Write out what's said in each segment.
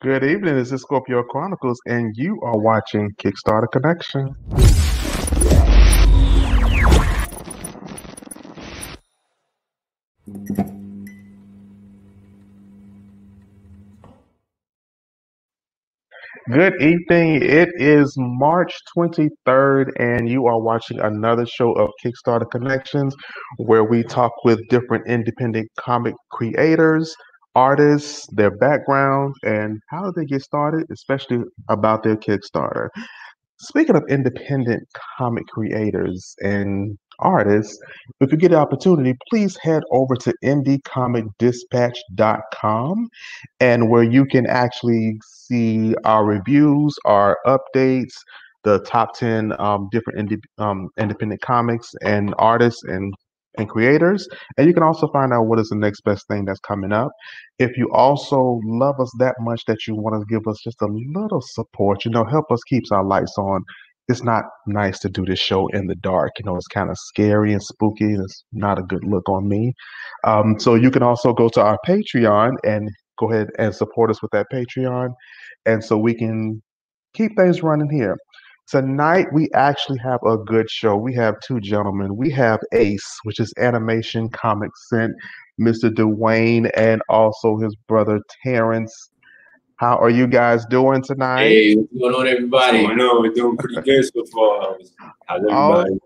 Good evening. This is Scorpio Chronicles, and you are watching Kickstarter Connection. Good evening. It is March 23rd, and you are watching another show of Kickstarter Connections, where we talk with different independent comic creators, artists, their backgrounds, and how they get started, especially about their Kickstarter. Speaking of independent comic creators and artists, if you get the opportunity, please head over to indiecomicdispatch.com and where you can actually see our reviews, our updates, the top 10 different independent comics and artists and creators. And you can also find out what is the next best thing that's coming up. If you also love us that much that you want to give us just a little support, help us keeps our lights on. It's not nice to do this show in the dark. It's kind of scary and spooky. And it's not a good look on me. So you can also go to our Patreon and go ahead and support us with that Patreon. And so we can keep things running here. Tonight, we actually have a good show. We have two gentlemen. We have Ace, which is Animation Comics Ent, Mr. Dwayne, and also his brother Terrence. How are you guys doing tonight? Hey, what's going on, everybody? I know we're doing pretty good so far. How's Aw- everybody?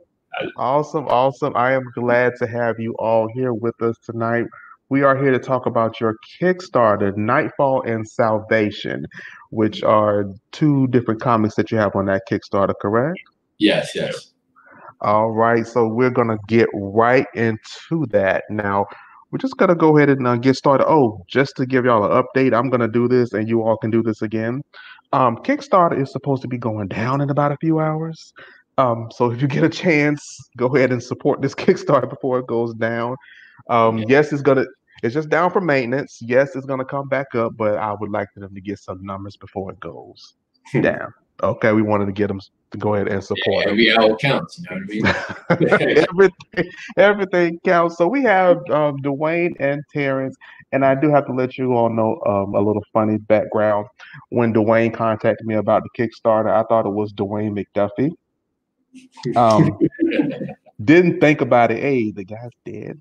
Awesome, awesome. I am glad to have you all here with us tonight. We are here to talk about your Kickstarter, Nightfall and Salvation, which are two different comics that you have on that Kickstarter, correct? Yes, yes. All right, so we're gonna get right into that now. We're just gonna go ahead and get started. Oh, just to give y'all an update, I'm gonna do this, and you all can do this again. Kickstarter is supposed to be going down in about a few hours. So if you get a chance, go ahead and support this Kickstarter before it goes down. Okay. Yes, it's just down for maintenance. Yes, it's gonna come back up, but I would like them to get some numbers before it goes down. Okay, we wanted to get them to go ahead and support them. Every hour counts, you know what I mean? Everything counts. So we have Dwayne and Terrence, and I do have to let you all know a little funny background. When Dwayne contacted me about the Kickstarter, I thought it was Dwayne McDuffie. Um, didn't think about it. Hey, the guy's dead.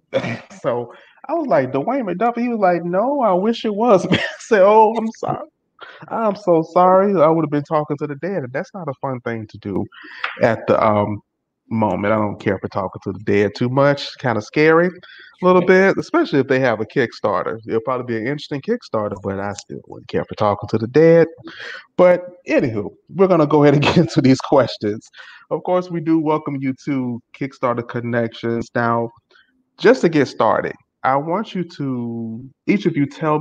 So I was like, Dwayne McDuffie. He was like, no, I wish it was. I said, oh, I'm sorry. I'm so sorry. I would have been talking to the dead, and that's not a fun thing to do at the moment. I don't care for talking to the dead too much. Kind of scary, a little bit, especially if they have a Kickstarter. It'll probably be an interesting Kickstarter, but I still wouldn't care for talking to the dead. But anywho, we're gonna go ahead and get into these questions. Of course, we do welcome you to Kickstarter Connections. Now, just to get started, I want you to each of you tell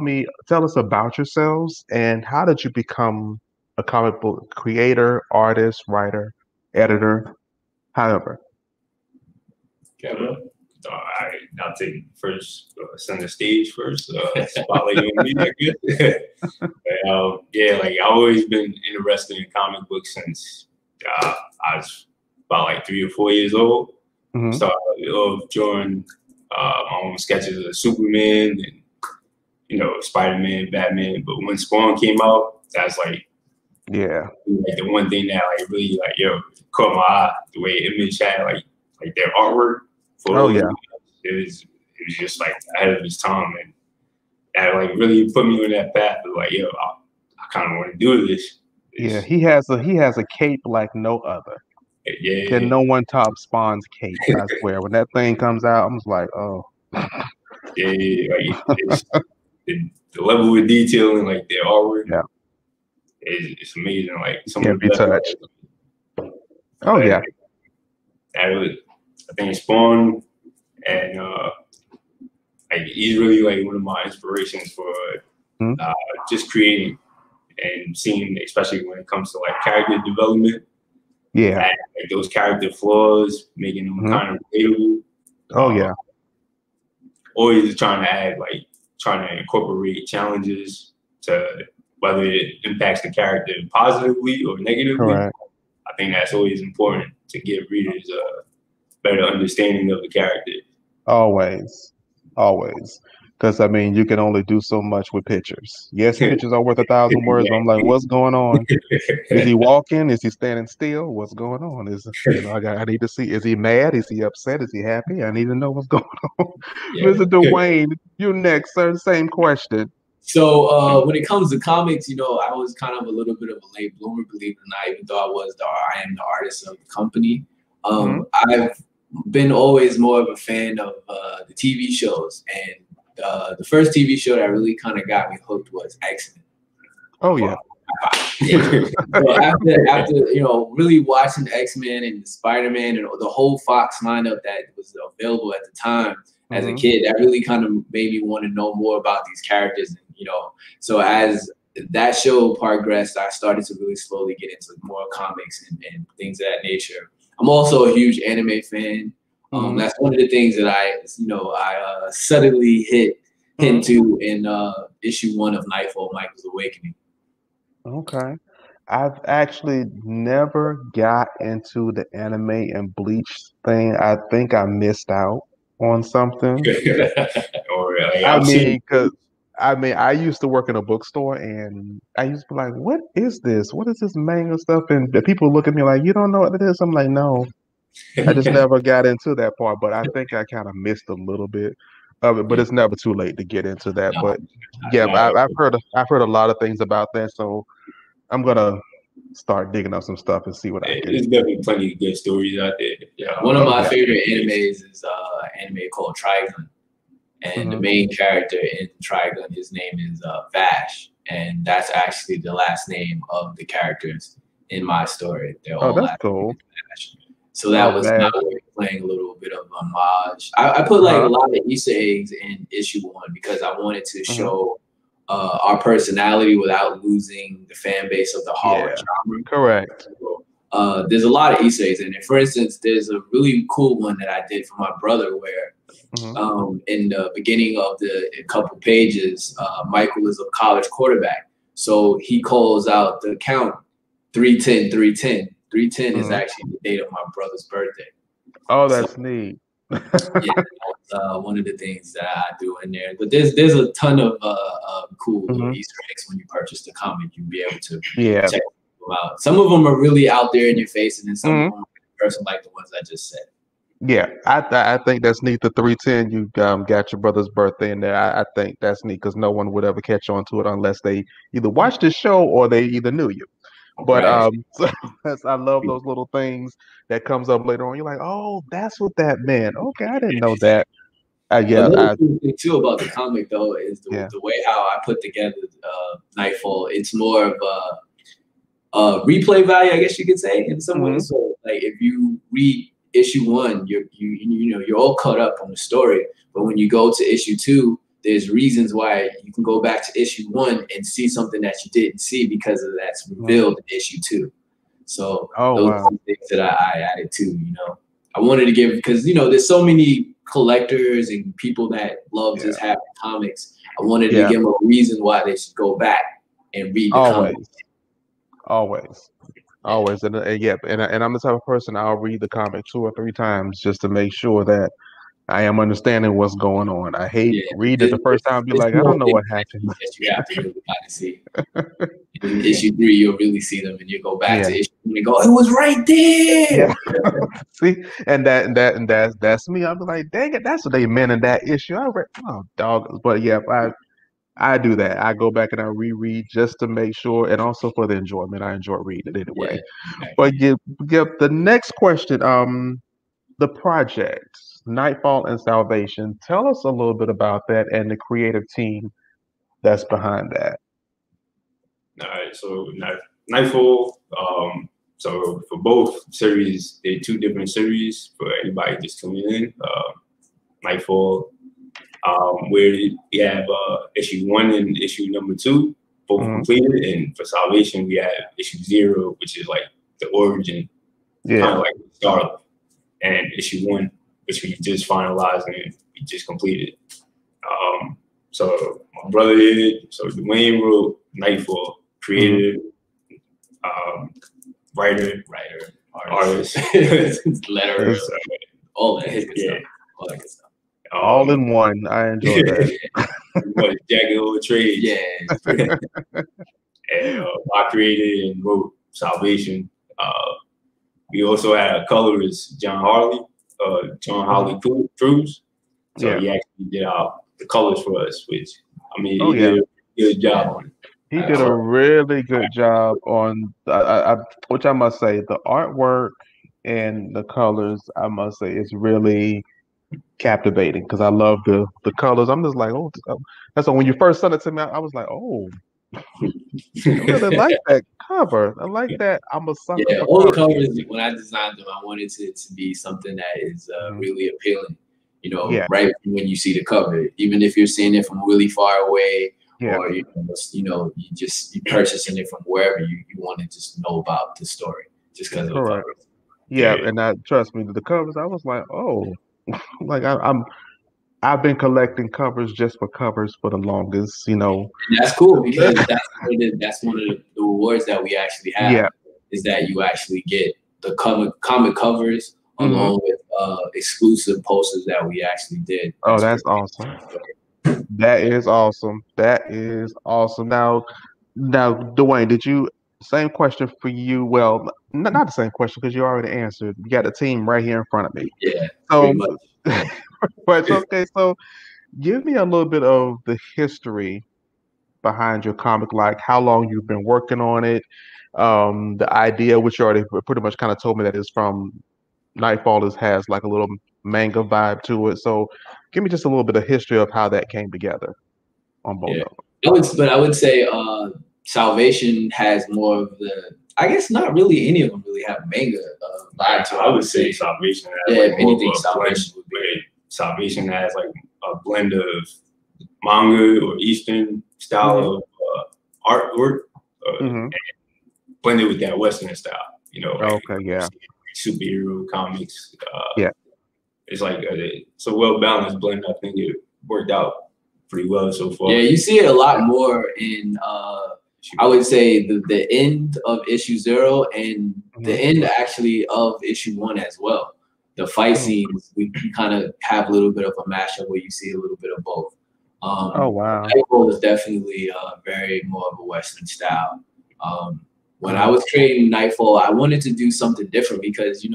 us about yourselves and how did you become a comic book creator, artist, writer, editor, however. Kevin? I'll take first, center stage first. Spotlight on me, I guess. Yeah, like I've always been interested in comic books since I was about like 3 or 4 years old. Mhm. Started drawing my own sketches of Superman and Spider-Man, Batman. But when Spawn came out, that's like Yeah. the one thing that like really caught my eye. The way Image had like their artwork for Oh yeah. it was just like ahead of its time, and that like really put me on that path of like I kind of want to do this. Yeah, he has a cape like no other. Yeah, Can no one top Spawn's cape? I swear. When that thing comes out, I'm just like, oh. yeah. Like the level of detail and like their artwork. Yeah. It's amazing. Like some Can't of the be best touched. Oh like, yeah. I think Spawn and like he's really like one of my inspirations for Mhm. just creating and seeing, especially when it comes to like character development. Yeah. Like those character flaws, making them Mhm. kind of relatable. Oh yeah. Always trying to incorporate challenges to whether it impacts the character positively or negatively. Correct. I think that's always important to give readers a better understanding of the character. Always. Always. Because I mean, you can only do so much with pictures. Yes, pictures are worth 1,000 words. But I'm like, what's going on? Is he walking? Is he standing still? What's going on? I need to see. Is he mad? Is he upset? Is he happy? I need to know what's going on. Yeah. Mr. Dwayne, you next, sir. Same question. So when it comes to comics, I was kind of a little bit of a late bloomer, believe it or not, even though I am the artist of the company. I've been always more of a fan of the TV shows, and the first TV show that really kind of got me hooked was X-Men. Oh yeah. So after really watching X-Men and Spider-Man and the whole Fox lineup that was available at the time as a kid, that really kind of made me want to know more about these characters. And, so as that show progressed, I started to really slowly get into more comics and things of that nature. I'm also a huge anime fan. That's one of the things that I suddenly hit into in issue 1 of Nightfall, Michael's Awakening. Okay. I've actually never got into the anime and Bleach thing. I think I missed out on something. I used to work in a bookstore, and I used to be like, "What is this? What is this manga stuff?" And the people look at me like, "You don't know what it is?" I'm like, "No." I just never got into that part, but I think I kind of missed a little bit of it. But it's never too late to get into that. But yeah, I've heard a lot of things about that, so I'm gonna start digging up some stuff and see what I can. There's definitely plenty of good stories out there. Yeah. One of my favorite animes is an anime called Trigun, and the main character in Trigun, his name is Vash, and that's actually the last name of the characters in my story. They're all that's cool. Vash. So that was my way of playing a little bit of homage. I put like a lot of Easter eggs in issue 1 because I wanted to show our personality without losing the fan base of the horror genre. Correct. There's a lot of Easter eggs in it. For instance, there's a really cool one that I did for my brother where in the beginning of a couple pages, Michael is a college quarterback. So he calls out the count 310, 310. 310 is actually the date of my brother's birthday. Oh, that's neat. One of the things that I do in there. But there's a ton of cool little Easter eggs when you purchase the comic. You'll be able to check them out. Some of them are really out there in your face, and then some of them are person like the ones I just said. Yeah, I think that's neat. The 310, you got your brother's birthday in there. I think that's neat because no one would ever catch on to it unless they either watched the show or they either knew you. But so I love those little things that comes up later on. You're like, oh, that's what that meant. Okay, I didn't know that. Another cool thing too about the comic though is the way how I put together Nightfall. It's more of a replay value, I guess you could say, in some ways. So like if you read issue 1, you're all caught up on the story. But when you go to issue 2, there's reasons why you can go back to issue 1 and see something that you didn't see because of that's revealed in issue 2. So those are things that I added too. I wanted to give because there's so many collectors and people that love just having comics. I wanted to give them a reason why they should go back and read the comics. Always. And I'm the type of person I'll read the comic 2 or 3 times just to make sure that I am understanding what's going on. I hate reading it the first time and be like, I don't know what happened. You have to really kind of see. In issue 3, you'll really see them, and you go back to issue 2 and go, it was right there. See, and that's me. I'll be like, dang it, that's what they meant in that issue. I read, oh dog, but yeah, I do that. I go back and I reread just to make sure, and also for the enjoyment. I enjoy reading it anyway. But the next question, the project, Nightfall and Salvation. Tell us a little bit about that and the creative team that's behind that. All right, so Nightfall. So for both series, they're 2 different series for anybody just tuning in. Nightfall, where we have issue 1 and issue number 2 both completed, and for Salvation we have issue 0, which is like the origin, kind of like the start, and issue 1, which we just finalized and we just completed. So my brother did. So Dwayne wrote Nightfall, created, writer, artist, letterer, all that good stuff. All that good stuff. All in one. I enjoy that. What, Jack and Old Trade. Yeah. And I created and wrote Salvation. We also had a colorist, John Harley Cruz. So he actually did the colors for us, which, I mean, he did a good job on it. He did a really good job on, which I must say, the artwork and the colors, I must say, is really captivating because I love the colors. I'm just like, oh, that's why when you first sent it to me, I was like, oh, I really like that cover. I like that. I'm a sucker for all the covers. When I designed them, I wanted it to be something that is really appealing. You know, right when you see the cover, even if you're seeing it from really far away, or you purchasing it from wherever, you want to just know about the story just because of the cover. Yeah, and trust me, the covers. I was like, oh, like I've been collecting covers just for covers for the longest, And that's cool because that's one of the rewards that we actually have is that you actually get the comic covers along with exclusive posters that we actually did. That's awesome. That is awesome. That is awesome. Now, Dwayne, same question for you? Well, not the same question because you already answered. You got the team right here in front of me. Yeah. So, but okay. So, give me a little bit of the history behind your comic, like how long you've been working on it, the idea, which you already pretty much kind of told me that is from Nightfall has like a little manga vibe to it. So give me just a little bit of history of how that came together on both of them. I would say Salvation has more of the, I guess not really any of them really have manga vibe to it. I would say Salvation has anything Salvation has like a blend of manga or Eastern style of artwork and blended with that Western style, superhero comics. It's like it's a well balanced blend. I think it worked out pretty well so far. Yeah, you see it a lot more in I would say the end of issue 0 and the end actually of issue 1 as well. The fight scenes, we kind of have a little bit of a mashup where you see a little bit of both. Oh wow! Nightfall is definitely very more of a Western style. When I was creating Nightfall, I wanted to do something different because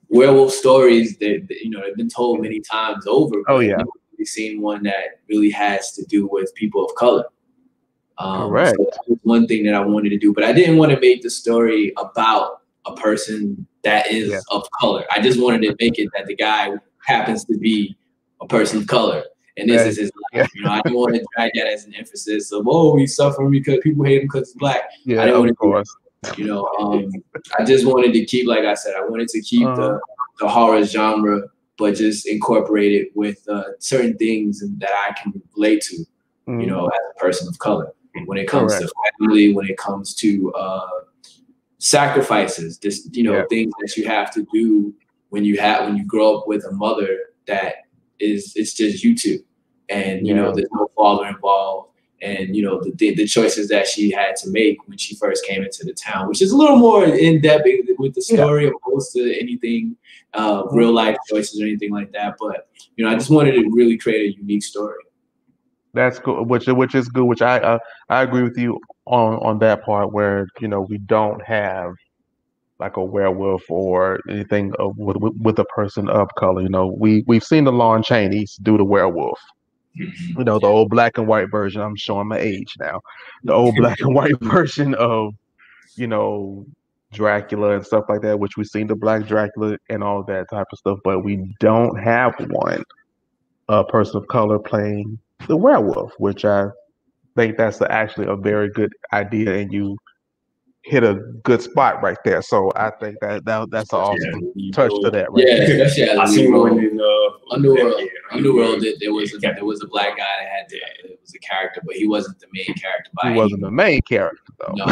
werewolf stories they've been told many times over. But I've never really seen one that really has to do with people of color. Correct. So that was one thing that I wanted to do, but I didn't want to make the story about a person that is of color. I just wanted to make it that the guy happens to be a person of color. And this is his life. I didn't want to drag that as an emphasis of, he's suffering because people hate him because he's black. Yeah, I didn't want to do that. I just wanted to keep, like I said, I wanted to keep the horror genre, but just incorporate it with certain things that I can relate to, as a person of color. When it comes to family, when it comes to sacrifices, just things that you have to do when you grow up with a mother that it's just you two, and there's no father involved, and the choices that she had to make when she first came into the town, which is a little more in depth with the story opposed to anything real life choices or anything like that. But I just wanted to really create a unique story. That's cool, which is good. Which I agree with you on that part where we don't have like a werewolf or anything with a person of color. We've seen the Lon Chaneys do the werewolf. The old black and white version. I'm showing my age now. The old black and white version of Dracula and stuff like that, which we've seen the Black Dracula and all that type of stuff, but we don't have a person of color playing the werewolf, which I think that's actually a very good idea, and you hit a good spot right there. So I think that's an awesome touch to that. Right especially I seen one in Underworld. Underworld, there was a black guy that had it was a character, but he wasn't the main character. He wasn't the main character though. No,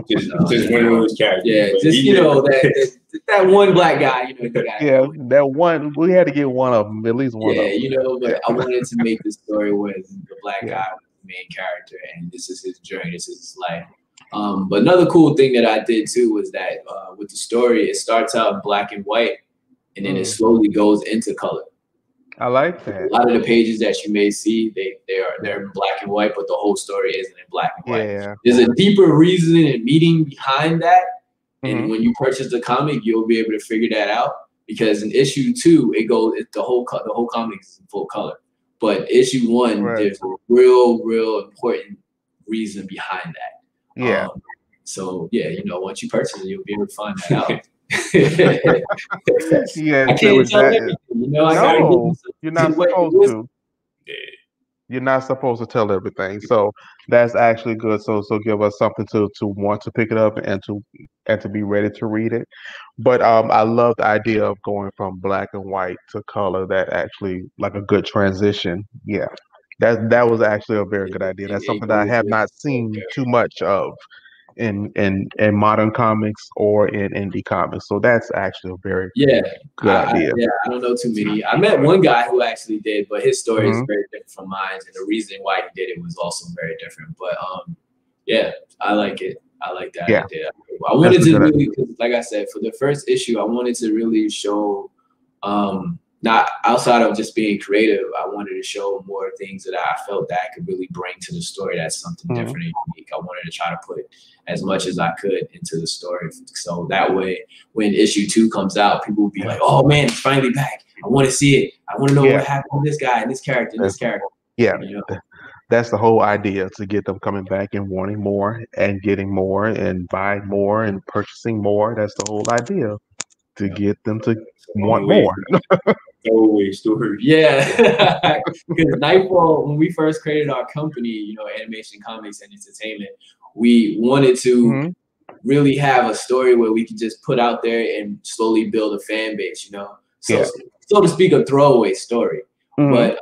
just one of those characters. Yeah, just that one black guy. That one. We had to get one of them, at least one. But I wanted to make the story where the black guy was the main character, and this is his journey, this is his life. But another cool thing that I did too was that with the story, it starts out in black and white, and then it slowly goes into color. I like A that. lot of the pages that you may see, they're in black and white, but the whole story isn't in black and white. Yeah. There's a deeper reason and meaning behind that, and Mhm. when you purchase the comic, you'll be able to figure that out. Because in issue 2, the whole comic is in full color, but issue 1, Right. there's a real important reason behind that. Yeah. So yeah, once you purchase it, you'll be able to find that out. Yeah. I can't tell everything. I gotta give you some. You're not supposed to. You're not supposed to tell everything. So that's actually good. So give us something to want to pick it up and to be ready to read it. But I love the idea of going from black and white to color. That actually like a good transition. Yeah. That was actually a very good idea. That's something that I have not seen too much of in modern comics or in indie comics. So that's actually a very good idea. I don't know too many. I met one guy who actually did, but his story is very different from mine, and the reason why he did it was also very different. But yeah, I like it. I like that idea. I wanted to really, like I said, for the first issue, I wanted to really show, not outside of just being creative, I wanted to show more things that I felt that I could really bring to the story. That's something different and unique. I wanted to try to put as much as I could into the story. So that way, when issue 2 comes out, people will be like, oh man, it's finally back. I want to see it. I want to know what happened to this guy and this character and this character. Yeah. That's the whole idea, to get them coming back and wanting more and getting more and buying more and purchasing more. That's the whole idea, to get them to want more. Always story. Yeah. Because Nightfall, when we first created our company, Animation Comics and Entertainment, we wanted to really have a story where we could just put out there and slowly build a fan base, so to speak, a throwaway story. But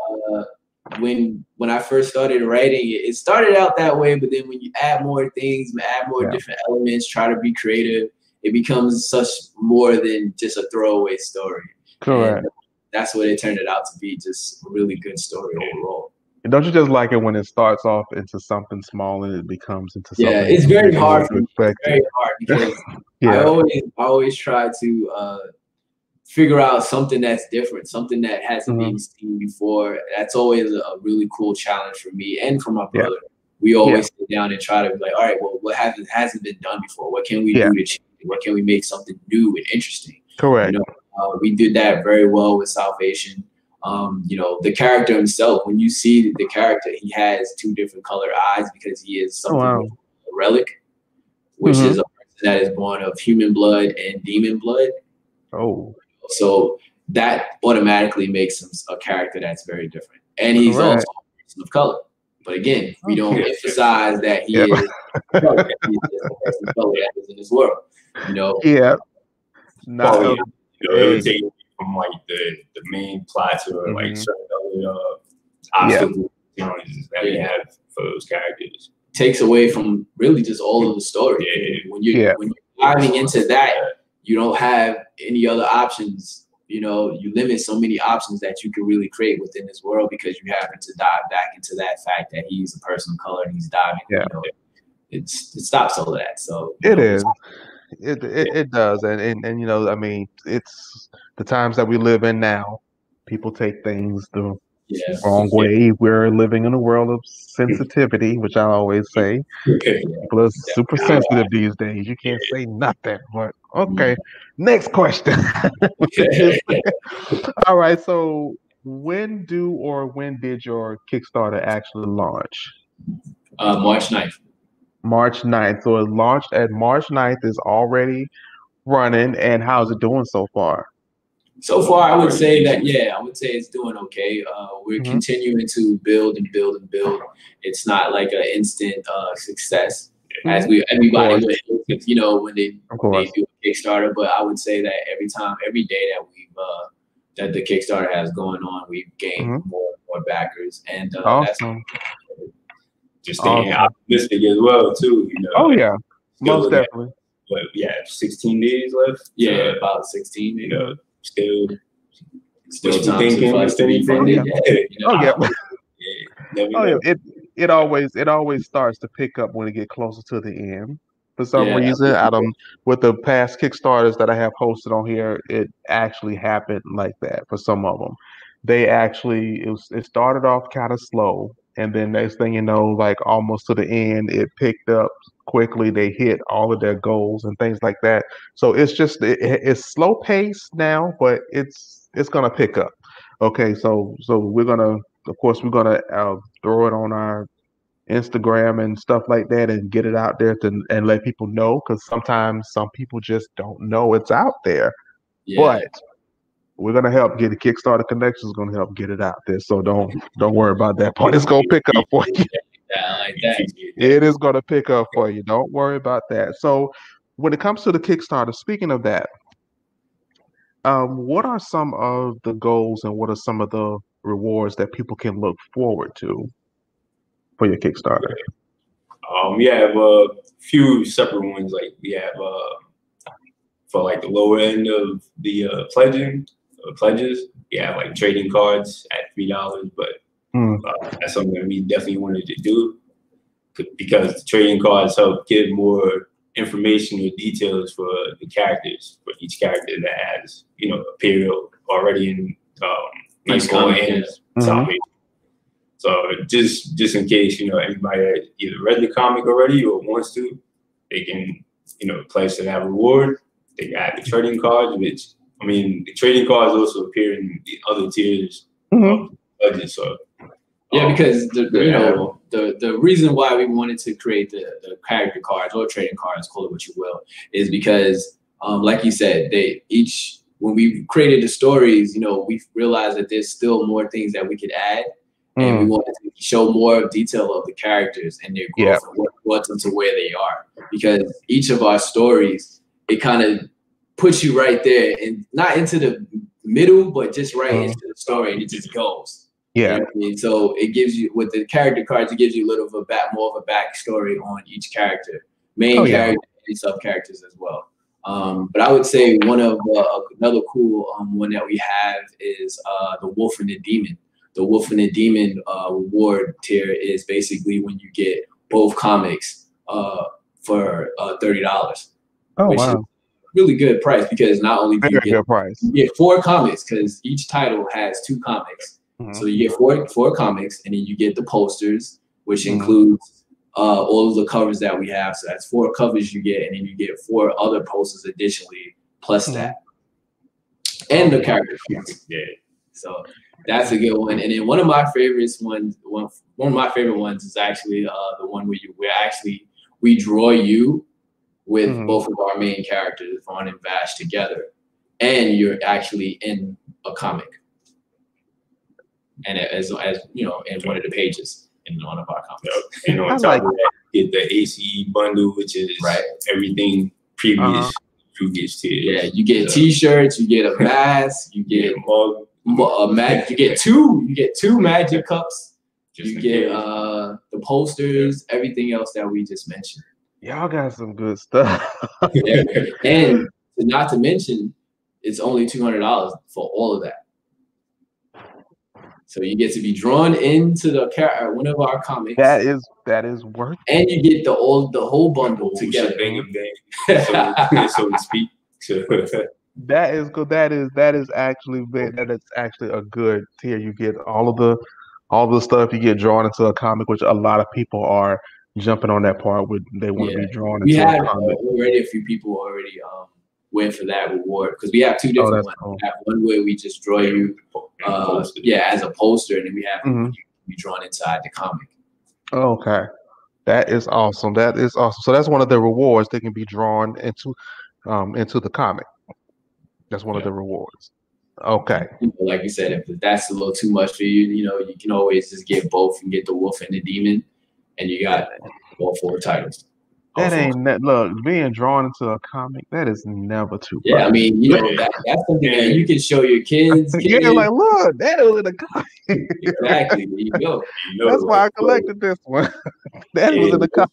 when I first started writing it started out that way, but then when you add more things, add more different elements, try to be creative, it becomes such more than just a throwaway story. Correct. And that's what it turned out to be, just a really good story overall. And don't you just like it when it starts off into something small and it becomes into something? Yeah, it's very hard for me. It's very hard because I always try to figure out something that's different, something that hasn't been seen before. That's always a really cool challenge for me and for my brother. We always sit down and try to be like, all right, well, what hasn't been done before? What can we do to change it? What can we make something new and interesting? Correct. We did that very well with Salvation. The character himself, when you see the character, he has 2 different colored eyes because he is something a relic, which is a person that is born of human blood and demon blood. Oh. So that automatically makes him a character that's very different. And he's also a person of color. But again, we don't emphasize that he is a color. He's just a person of color that is in this world. Yeah. It would take from like the main plot to like certain other obstacles that we have for those characters. Takes away from really just all of the story. When you're diving into that, you don't have any other options. You limit so many options that you can really create within this world because you happen to dive back into that fact that he's a person of color and he's diving. It stops all of that. So it is. It does, and I mean, it's the times that we live in now. People take things the wrong way. We're living in a world of sensitivity, which I always say. People are super sensitive these days. You can't say nothing. But okay, next question. All right. So when did your Kickstarter actually launch? March 9th. March 9th. So it launched at March 9th, is already running, and how's it doing so far? So far, I would say it's doing okay. We're continuing to build and build and build. It's not like an instant success as everybody would, when they do a Kickstarter. But I would say that every day that that the Kickstarter has going on, we've gained more and more backers, and awesome. Just staying optimistic as well too. Oh yeah, most definitely. But 16 days left. Yeah, about 16 days. Still time thinking. It always starts to pick up when it get closer to the end. For some reason, with the past Kickstarters that I have hosted on here, it actually happened like that for some of them. it started off kind of slow, and then next thing you know, like almost to the end, it picked up quickly. They hit all of their goals and things like that. So it's just it's slow paced now, but it's gonna pick up. Okay, so we're gonna, of course, we're gonna throw it on our Instagram and stuff like that, and get it out there and let people know, because sometimes some people just don't know it's out there. Yeah. But we're gonna help get the Kickstarter connections. Gonna help get it out there. So don't worry about that part. It's gonna pick up for you. Yeah, I like that. It is gonna pick up for you. Don't worry about that. So when it comes to the Kickstarter, speaking of that, what are some of the goals and what are some of the rewards that people can look forward to for your Kickstarter? We have a few separate ones. Like we have for like the lower end of the pledges, we have like trading cards at $3, but that's something that we definitely wanted to do, because the trading cards help give more information or details for the characters, for each character that has, you know, appeared already in Nightfall and Salvation. So just in case, you know, anybody that either read the comic already or wants to, they can, you know, place that reward. They add the trading cards, which, I mean, the trading cards also appear in the other tiers of the budget. So yeah, because the reason why we wanted to create the character cards or trading cards, call it what you will, is because like you said, when we created the stories, you know, we realized that there's still more things that we could add. And we wanted to show more detail of the characters and their growth and what brought them to where they are. Because each of our stories, it kind of puts you right there, and not into the middle, but just right into the story, and it just goes. Yeah. You know what I mean? So it gives you, with the character cards, it gives you a little of more of a backstory on each character, main character and sub characters as well. But I would say one of another cool one that we have is the Wolf and the Demon. The Wolf and the Demon reward tier is basically when you get both comics for $30. Oh, which wow. is really good price, because not only do you Good price. you get 4 comics, because each title has 2 comics. So you get four comics, and then you get the posters, which includes all of the covers that we have. So that's 4 covers you get, and then you get 4 other posters additionally, plus that. And the character cards. Yeah. So that's a good one. And then one of my favorite ones is actually the one where we draw you with both of our main characters, Vaughn and Vash, together, and you're actually in a comic, and as you know, in one of the pages in one of our comics. And on top of that, get the ACE bundle, which is everything previous tier. Yeah, you get T-shirts, you get a mask, you get you get two magic cups, you get the posters, everything else that we just mentioned. Y'all got some good stuff. And not to mention, it's only $200 for all of that. So you get to be drawn into one of our comics. That is worth it. And you get the whole bundle together. So to speak. That is good. That is actually a good tier. You get all the stuff. You get drawn into a comic, which a lot of people are jumping on that part where they want to be drawn into a comic. Already a few people already went for that reward, because we have 2 different ones. Cool. We have one where we just draw you as a poster, and then we have you be drawn inside the comic. Okay. That is awesome. So that's one of the rewards. They can be drawn into the comic. That's one of the rewards. Okay. Like you said, if that's a little too much for you, you know, you can always just get both. You get the Wolf and the Demon, and you got all 4 titles. That ain't look, being drawn into a comic, that is never too much. Yeah, I mean, you know, that's something that you can show your kids. Yeah, like, look, that was in the comic. Exactly. There you go. That's why I collected this one. That was in the comic.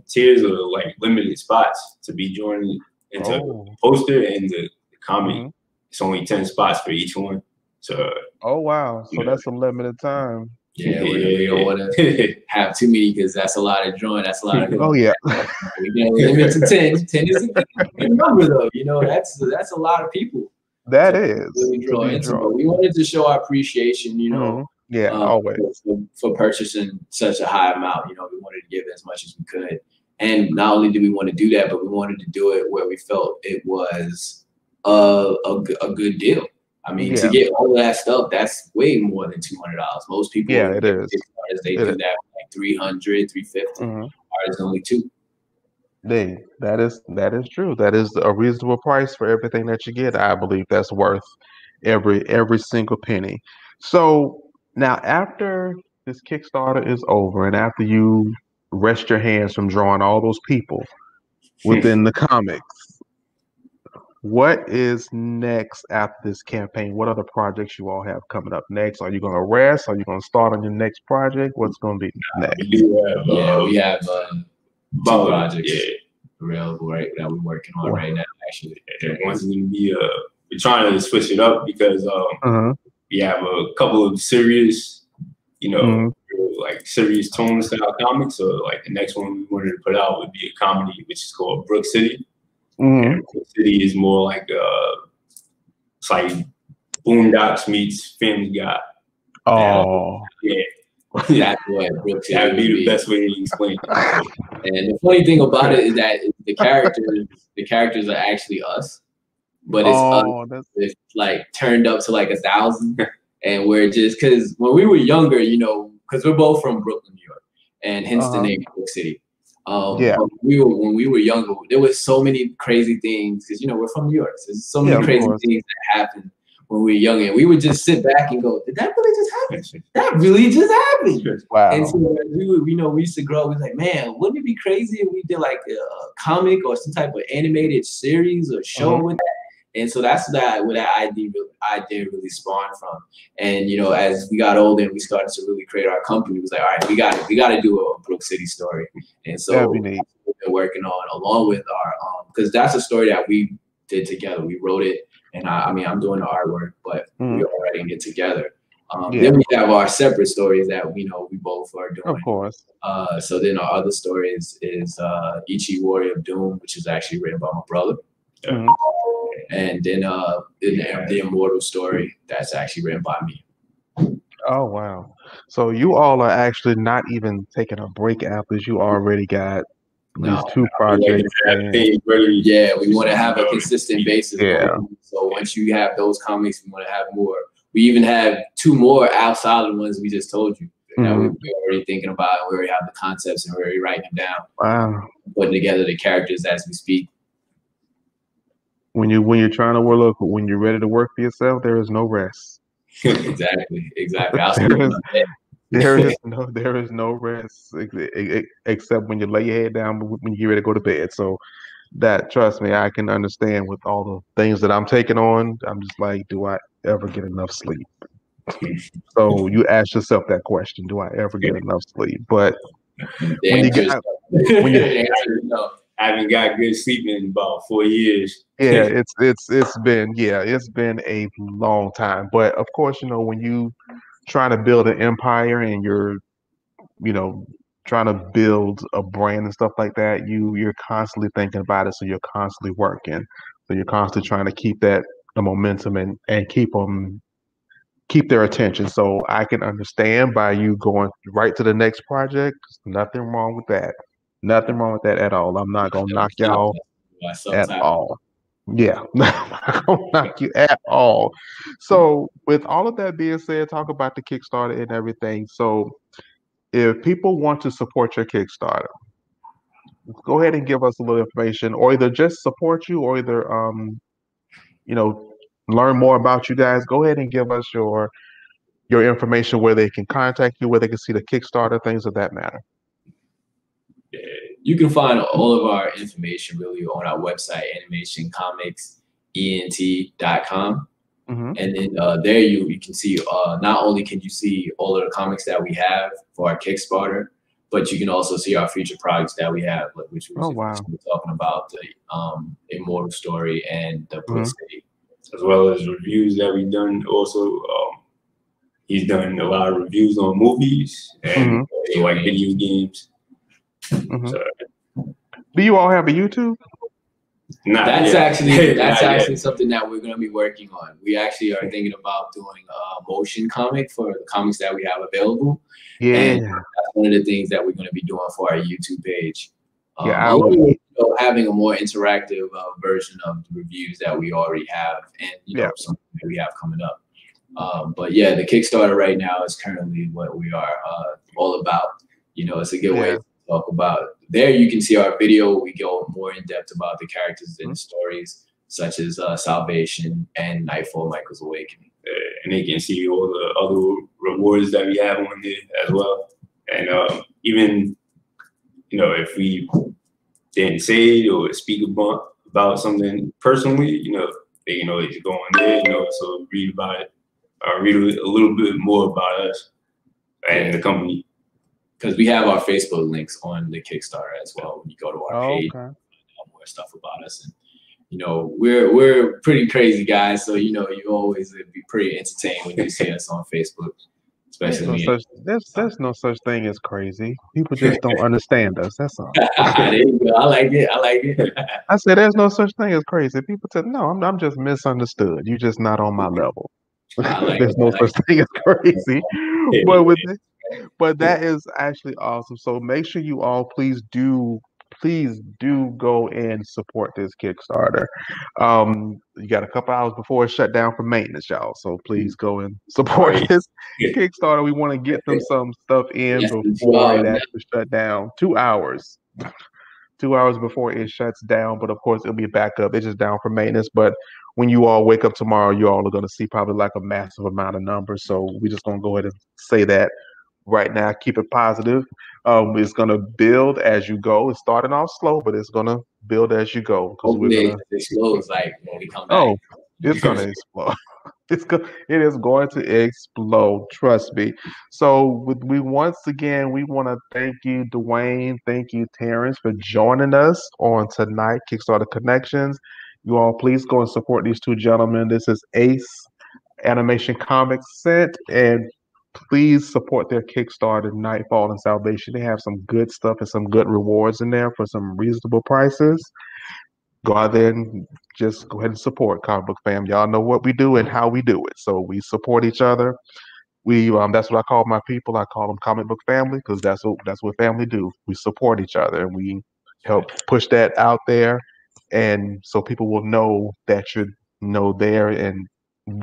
Tiers are like limited spots to be joined into the poster and the comic. It's only 10 spots for each one. So. Oh wow! So that's a limited time. Yeah, we don't want to have too many, because that's a lot of drawing. That's a lot of. Oh yeah. We can limit to 10. 10 is a good number, though. You know, that's a lot of people. That to is really draw to be into. drawn. But we wanted to show our appreciation, you know, Yeah, always. for purchasing such a high amount. You know, we wanted to give as much as we could. And not only did we want to do that, but we wanted to do it where we felt it was a good deal. I mean, to get all of that stuff, that's way more than $200. Most people, it is. They do that like 300, 350. Ours only $2. That is true. That is a reasonable price for everything that you get. I believe that's worth every single penny. So now, after this Kickstarter is over, and after you rest your hands from drawing all those people within the comics, what is next after this campaign? What other projects you all have coming up next? Are you going to rest? Are you going to start on your next project? What's going to be next? We have 2 projects available right that we're working on right now. Actually, one's going to be we're trying to switch it up because we have a couple of serious, you know, like serious tone style comics. So like the next one we wanted to put out would be a comedy, which is called Brook City. And Brook City is more like it's like Boondocks meets Family Guy. Oh, that's what Brook City that'd be the best way to explain it. And the funny thing about it is that the characters are actually us, but it's us. It's like turned up to like 1,000, and we're just because when we were younger, you know, because we're both from Brooklyn, New York, and hence the name Brook City. But when we were younger, there was so many crazy things because you know we're from New York. So there's so many crazy things that happened when we were young, and we would just sit back and go, "Did that really just happen? That really just happened!" Wow. And so we used to grow up. We was like, "Man, wouldn't it be crazy if we did like a comic or some type of animated series or show with that?" And so that's where that idea really spawned from. And you know, as we got older and we started to really create our company, it was like, all right, we got to do a Brook City story. And so we've been working on along with our because that's a story that we did together. We wrote it, and I mean, I'm doing the artwork, but we're all writing it together. Then we have our separate stories that we both are doing. Of course. So then our other story is Ichi Warrior of Doom, which is actually written by my brother. And then the Immortal story that's actually written by me. Oh wow! So you all are actually not even taking a break after you already got these 2 projects. We want to have a consistent basis. So once you have those comics, we want to have more. We even have 2 more outside of the ones we just told you. That we're already thinking about. We already have the concepts and we're already writing them down. Wow! Putting together the characters as we speak. When you're trying to work, when you're ready to work for yourself, there is no rest. Exactly. There is no rest except when you lay your head down when you're ready to go to bed. So that, trust me, I can understand with all the things that I'm taking on. I'm just like, do I ever get enough sleep? So you ask yourself that question: do I ever get enough sleep? But I haven't got good sleep in about 4 years. Yeah, it's been a long time. But of course, you know, when you trying to build an empire and you're, you know, trying to build a brand and stuff like that, you're constantly thinking about it. So you're constantly working. So you're constantly trying to keep the momentum and keep their attention. So I can understand by you going right to the next project. Nothing wrong with that. Nothing wrong with that at all. I'm not gonna knock y'all at all. Yeah, I'm not gonna knock you at all. So with all of that being said, talk about the Kickstarter and everything. So if people want to support your Kickstarter, go ahead and give us a little information, or either just support you, or either you know, learn more about you guys. Go ahead and give us your information, where they can contact you, where they can see the Kickstarter, things of that matter. You can find all of our information really on our website, animationcomicsent.com. And then there you can see, not only can you see all of the comics that we have for our Kickstarter, but you can also see our future projects that we have, which we're talking about, the Immortal story and the Brook City. As well as reviews that we've done also. He's done a lot of reviews on movies and like video games. Do you all have a YouTube? That's actually something that we're going to be working on. We actually are thinking about doing a motion comic for the comics that we have available. Yeah, and that's one of the things that we're going to be doing for our YouTube page. Yeah, along with, having a more interactive version of the reviews that we already have, and something that we have coming up. But yeah, the Kickstarter right now is currently what we are all about. It's a good way to talk about. There you can see our video. We go more in depth about the characters and stories, such as Salvation and Nightfall, Michael's Awakening. And they can see all the other rewards that we have on there as well. And even, if we didn't say it or speak about something personally, they can always go on there, so read about it, or read a little bit more about us and the company. Because we have our Facebook links on the Kickstarter as well. When you go to our page, more stuff about us, and we're pretty crazy guys. So you always be pretty entertained when you see us on Facebook, especially. There's no such thing as crazy. People just don't understand us. That's all. There you go. I like it. I said there's no such thing as crazy. People said no. I'm just misunderstood. You're just not on my level. There's no such thing as crazy. But that is actually awesome. So make sure you all please do go and support this Kickstarter. You got a couple hours before it's shut down for maintenance, y'all. So please go and support this Kickstarter. We want to get them some stuff in before it actually shut down. 2 hours. 2 hours before it shuts down, but of course it'll be back up. It's just down for maintenance. But when you all wake up tomorrow, you all are going to see probably like a massive amount of numbers. So we're just going to go ahead and say that right now. Keep it positive. It's going to build as you go. It's starting off slow, but it's going to build as you go. Hopefully it explodes like when we come back. It's going to explode. It is going to explode. Trust me. So we once again, we want to thank you, Dwayne. Thank you, Terrence, for joining us on tonight, Kickstarter Connections. You all please go and support these two gentlemen. This is Ace, Animation Comics Ent, and please support their Kickstarter, Nightfall and Salvation. They have some good stuff and some good rewards in there for some reasonable prices. Go out there and just go ahead and support Comic Book Fam. Y'all know what we do and how we do it. So we support each other. We that's what I call my people. I call them Comic Book Family because that's what family do. We support each other and we help push that out there, and so people will know that you're there and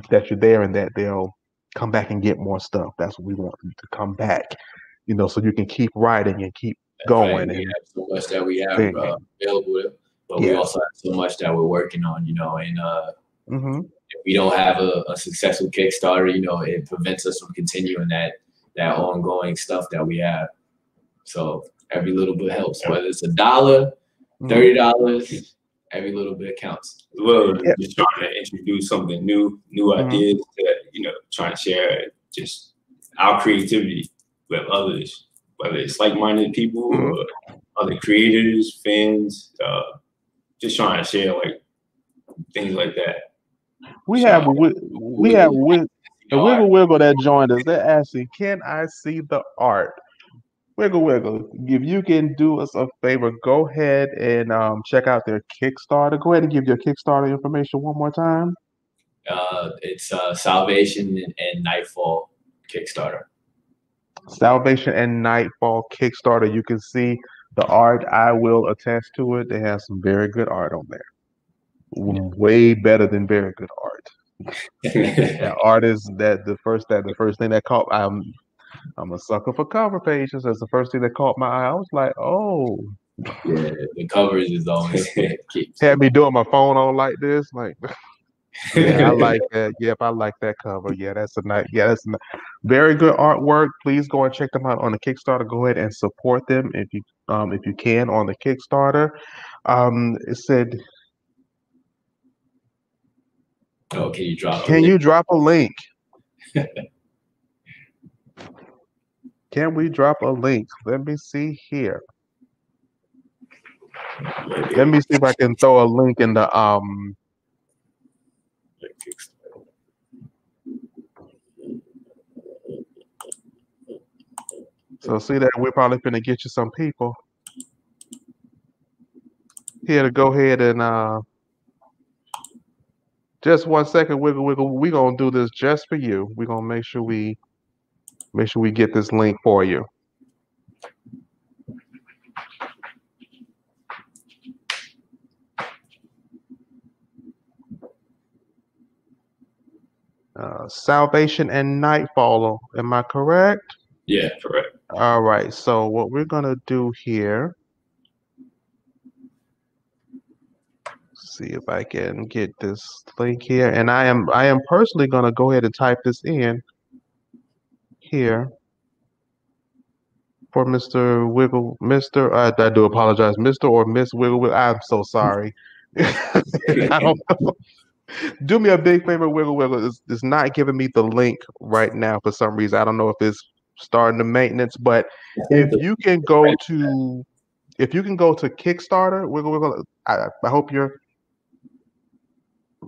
that they'll come back and get more stuff. That's what we want them to come back. So you can keep writing and keep going. We have so much that we have available. But we also have so much that we're working on, and if we don't have a successful Kickstarter, it prevents us from continuing that ongoing stuff that we have. So every little bit helps, whether it's $1, $30, every little bit counts. Well, just trying to introduce something new ideas that, trying to share just our creativity with others, whether it's like-minded people or other creators, fans, just trying to share like things like that. We have Wiggle that joined us. They're asking, can I see the art? Wiggle, if you can do us a favor, go ahead and check out their Kickstarter. Go ahead and give your Kickstarter information one more time. It's Salvation and Nightfall Kickstarter. Salvation and Nightfall Kickstarter. You can see the art. I will attest to it. They have some very good art on there. Way better than very good art. That art is the first thing that caught. I'm a sucker for cover pages. That's the first thing that caught my eye. I was like, oh. Yeah, the covers is always had me doing my phone on like this, like. Yeah, I like that. Yep, I like that cover. Yeah, that's a nice. Yeah, that's very good artwork. Please go and check them out on the Kickstarter. Go ahead and support them if you can on the Kickstarter. It said, "Oh, can you drop? Can you drop a link? Can we drop a link? Let me see here. Let me see if I can throw a link in the So see that we're probably finna get you some people. here to go ahead and just 1 second, Wiggle Wiggle. We're gonna do this just for you. We're gonna make sure we get this link for you. Salvation and Nightfall. Am I correct? Yeah, correct. All right. So what we're gonna do here. See if I can get this link here, and I am personally gonna go ahead and type this in here for Mr. Wiggle, Mr. I do apologize, Mr. or Miss Wiggle Wiggle. I'm so sorry. I don't know. Do me a big favor, Wiggle Wiggle. It's not giving me the link right now for some reason. I don't know if it's starting the maintenance, but if you can go to Kickstarter, Wiggle Wiggle. I hope you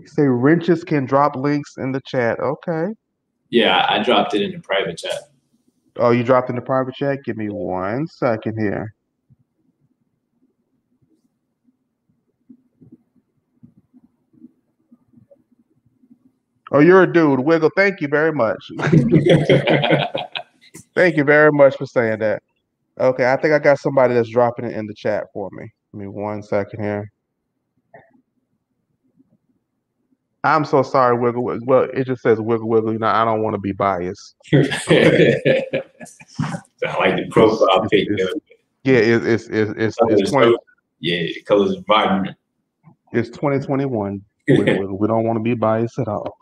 say wrenches can drop links in the chat. Okay. Yeah, I dropped it in the private chat. Oh, you dropped in the private chat? Give me 1 second here. Oh, you're a dude. Wiggle, thank you very much. Thank you very much for saying that. Okay, I think I got somebody that's dropping it in the chat for me. Give me 1 second here. I'm so sorry, Wiggle Wiggle. Well, it just says Wiggle Wiggle. You know, I don't want to be biased. I like the profile pic. Yeah, it's 20. Yeah, the colors are vibrant. It's 2021. Wiggle Wiggle. We don't want to be biased at all.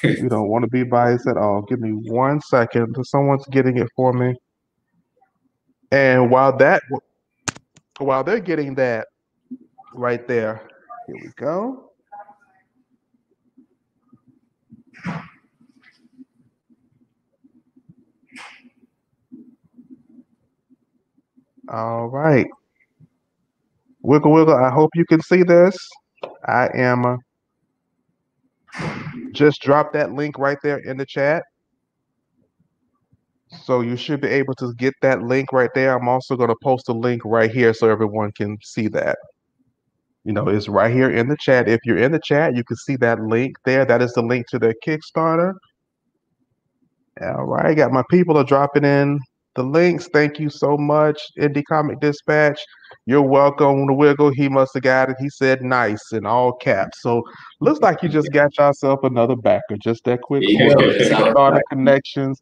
We don't want to be biased at all. Give me 1 second. Someone's getting it for me. And while they're getting that right there, here we go. All right. Wiggle Wiggle, I hope you can see this. I am just drop that link right there in the chat. So you should be able to get that link right there. I'm also going to post a link right here so everyone can see that. You know, it's right here in the chat. If you're in the chat, you can see that link there. That is the link to their Kickstarter. All right, got my people are dropping in the links. Thank you so much, Indie Comic Dispatch. You're welcome to Wiggle. He must have got it. He said nice in all caps. So looks like you just got yourself another backer. Just that quick. Kickstarter Connections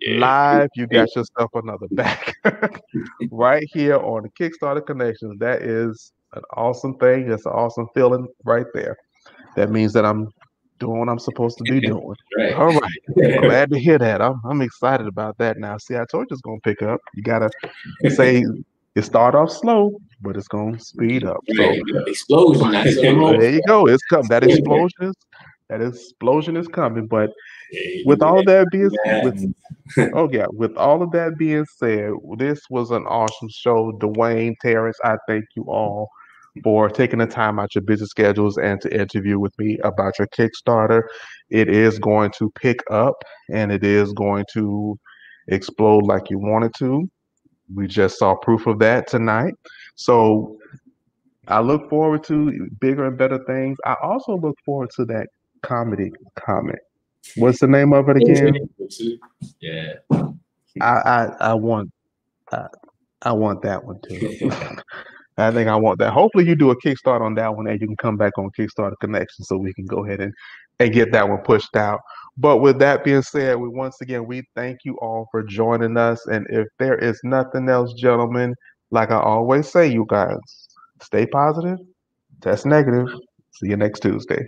live. You got yourself another backer right here on the Kickstarter Connections. That is an awesome thing. That's an awesome feeling right there. That means that I'm doing what I'm supposed to be doing. Right. All right. Glad to hear that. I'm excited about that now. See, I told you it's gonna pick up. You gotta say it start off slow, but it's gonna speed up. So explosion. There you go. It's coming. That explosion is coming. But with all of that being with all of that being said, this was an awesome show. Dwayne, Terrence, I thank you all for taking the time out your busy schedules and to interview with me about your Kickstarter. It is going to pick up and it is going to explode like you want it to. We just saw proof of that tonight. So I look forward to bigger and better things. I also look forward to that comedy comic. What's the name of it again? Yeah. I want that one too. I think I want that. Hopefully you do a Kickstarter on that one and you can come back on Kickstarter Connection so we can go ahead and get that one pushed out. But with that being said, we thank you all for joining us. And if there is nothing else, gentlemen, like I always say, you guys, stay positive, test negative. See you next Tuesday.